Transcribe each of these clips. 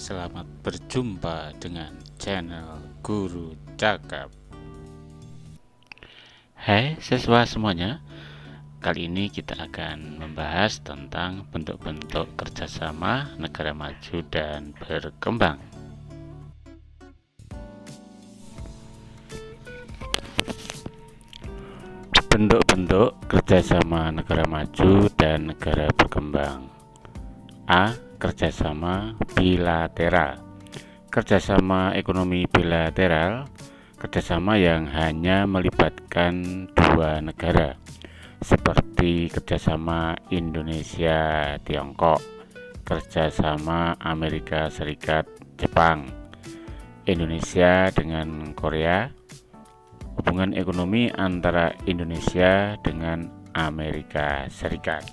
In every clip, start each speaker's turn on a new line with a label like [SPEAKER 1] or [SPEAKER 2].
[SPEAKER 1] selamat berjumpa dengan channel Guru Cakap. Hai siswa semuanya, kali ini kita akan membahas tentang bentuk-bentuk kerjasama negara maju dan berkembang. Bentuk-bentuk kerjasama negara maju dan negara berkembang. A. Kerjasama bilateral. Kerjasama ekonomi bilateral, kerjasama yang hanya melibatkan dua negara, seperti kerjasama Indonesia-Tiongkok, kerjasama Amerika Serikat-Jepang, Indonesia dengan Korea, hubungan ekonomi antara Indonesia dengan Amerika Serikat.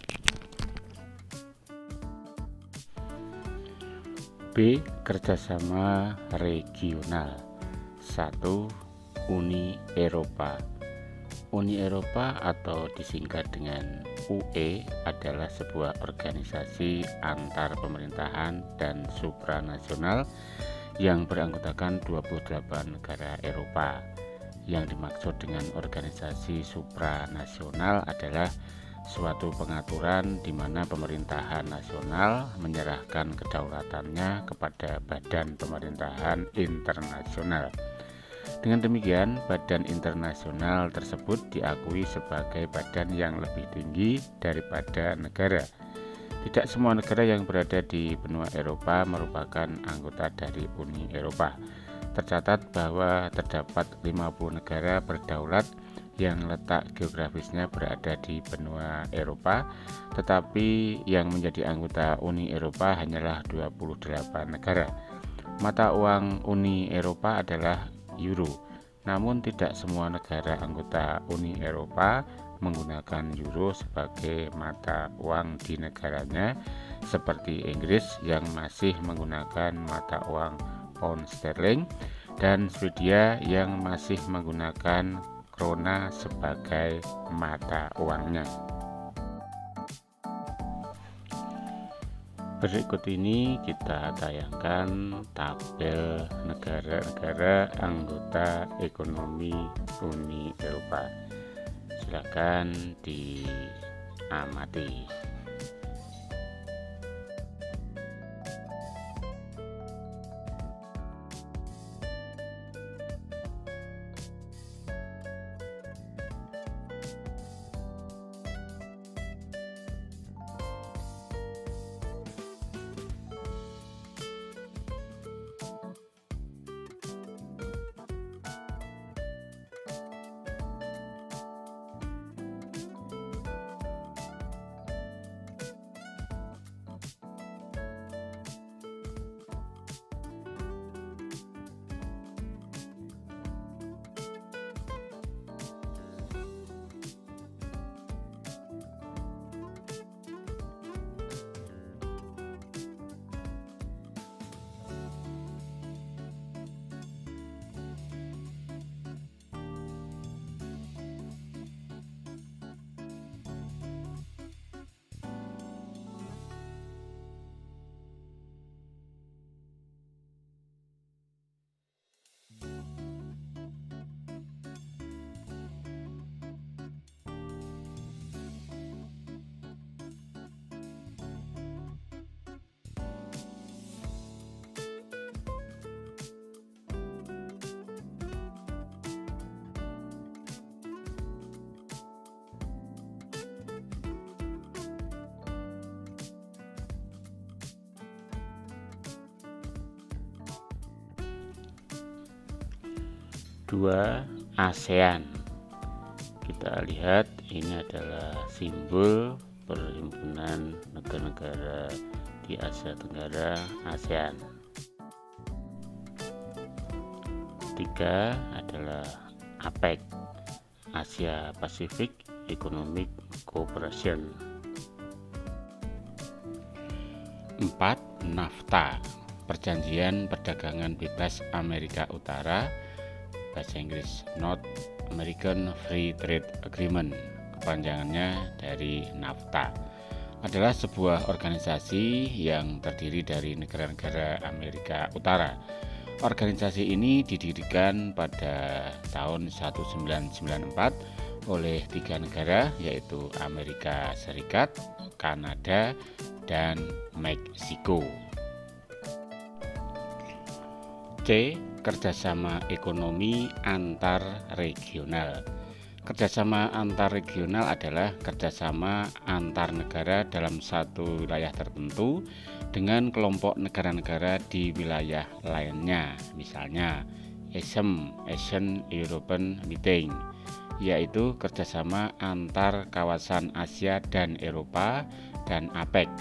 [SPEAKER 1] B. Kerjasama regional. 1. Uni Eropa. Uni Eropa atau disingkat dengan UE adalah sebuah organisasi antar pemerintahan dan supranasional yang beranggotakan 28 negara Eropa. Yang dimaksud dengan organisasi supranasional adalah suatu pengaturan di mana pemerintahan nasional menyerahkan kedaulatannya kepada badan pemerintahan internasional. Dengan demikian, badan internasional tersebut diakui sebagai badan yang lebih tinggi daripada negara. Tidak semua negara yang berada di benua Eropa merupakan anggota dari Uni Eropa. Tercatat bahwa terdapat 50 negara berdaulat yang letak geografisnya berada di benua Eropa, tetapi yang menjadi anggota Uni Eropa hanyalah 28 negara. Mata uang Uni Eropa adalah euro, namun tidak semua negara anggota Uni Eropa menggunakan euro sebagai mata uang di negaranya, seperti Inggris yang masih menggunakan mata uang pound sterling dan Swedia yang masih menggunakan krona sebagai mata uangnya. Berikut ini kita tayangkan tabel negara-negara anggota ekonomi Uni Eropa. Silakan diamati. Dua, ASEAN. Kita lihat ini adalah simbol perhimpunan negara-negara di Asia Tenggara, ASEAN. 3 adalah APEC, Asia Pacific Economic Cooperation. 4. NAFTA, Perjanjian Perdagangan Bebas Amerika Utara, bahasa Inggris North American Free Trade Agreement, kepanjangannya dari NAFTA. adalah sebuah organisasi yang terdiri dari negara-negara Amerika Utara. Organisasi ini didirikan pada tahun 1994 oleh 3 negara, yaitu Amerika Serikat, Kanada, dan Meksiko. C. Kerjasama ekonomi antar regional. Kerjasama antar regional adalah kerjasama antar negara dalam satu wilayah tertentu dengan kelompok negara-negara di wilayah lainnya. Misalnya ASEM, Asian European Meeting, yaitu kerjasama antar kawasan Asia dan Eropa, dan APEC,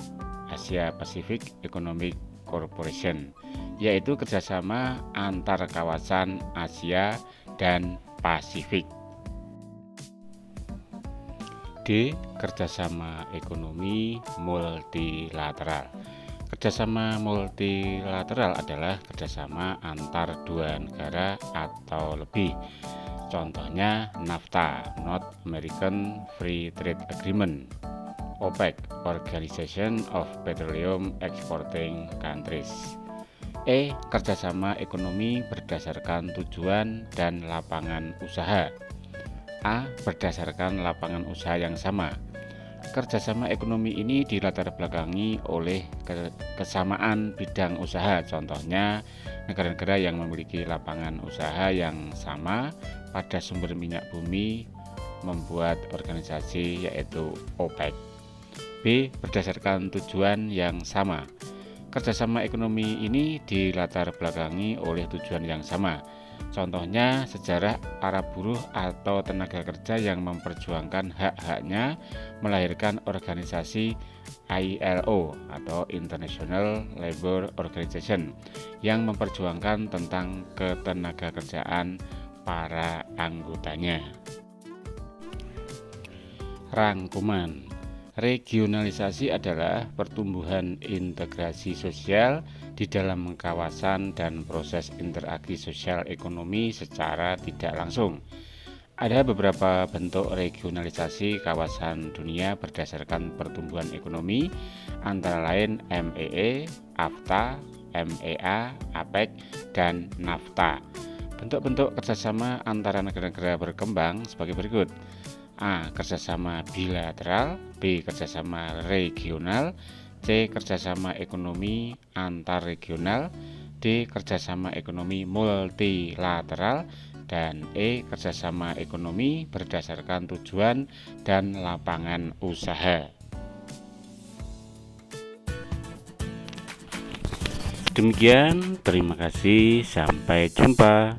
[SPEAKER 1] Asia Pacific Economic Corporation, yaitu kerjasama antar kawasan Asia dan Pasifik. D. Kerjasama ekonomi multilateral. Kerjasama multilateral adalah kerjasama antar dua negara atau lebih. Contohnya NAFTA, North American Free Trade Agreement, OPEC, Organization of Petroleum Exporting Countries. E. Kerjasama ekonomi berdasarkan tujuan dan lapangan usaha. A. Berdasarkan lapangan usaha yang sama. Kerjasama ekonomi ini dilatar belakangi oleh kesamaan bidang usaha. Contohnya, negara-negara yang memiliki lapangan usaha yang sama pada sumber minyak bumi membuat organisasi, yaitu OPEC. B. Berdasarkan tujuan yang sama. Kerjasama ekonomi ini dilatar belakangi oleh tujuan yang sama. Contohnya, sejarah para buruh atau tenaga kerja yang memperjuangkan hak-haknya melahirkan organisasi ILO atau International Labour Organization yang memperjuangkan tentang ketenaga kerjaan para anggotanya. Rangkuman. Regionalisasi adalah pertumbuhan integrasi sosial di dalam kawasan dan proses interaksi sosial ekonomi secara tidak langsung. Ada beberapa bentuk regionalisasi kawasan dunia berdasarkan pertumbuhan ekonomi, antara lain MEE, AFTA, MEA, APEC, dan NAFTA. Bentuk-bentuk kerjasama antara negara-negara berkembang sebagai berikut. A. Kerjasama bilateral. B. Kerjasama regional. C. Kerjasama ekonomi antar regional. D. Kerjasama ekonomi multilateral. Dan E. Kerjasama ekonomi berdasarkan tujuan dan lapangan usaha. Demikian, terima kasih, sampai jumpa.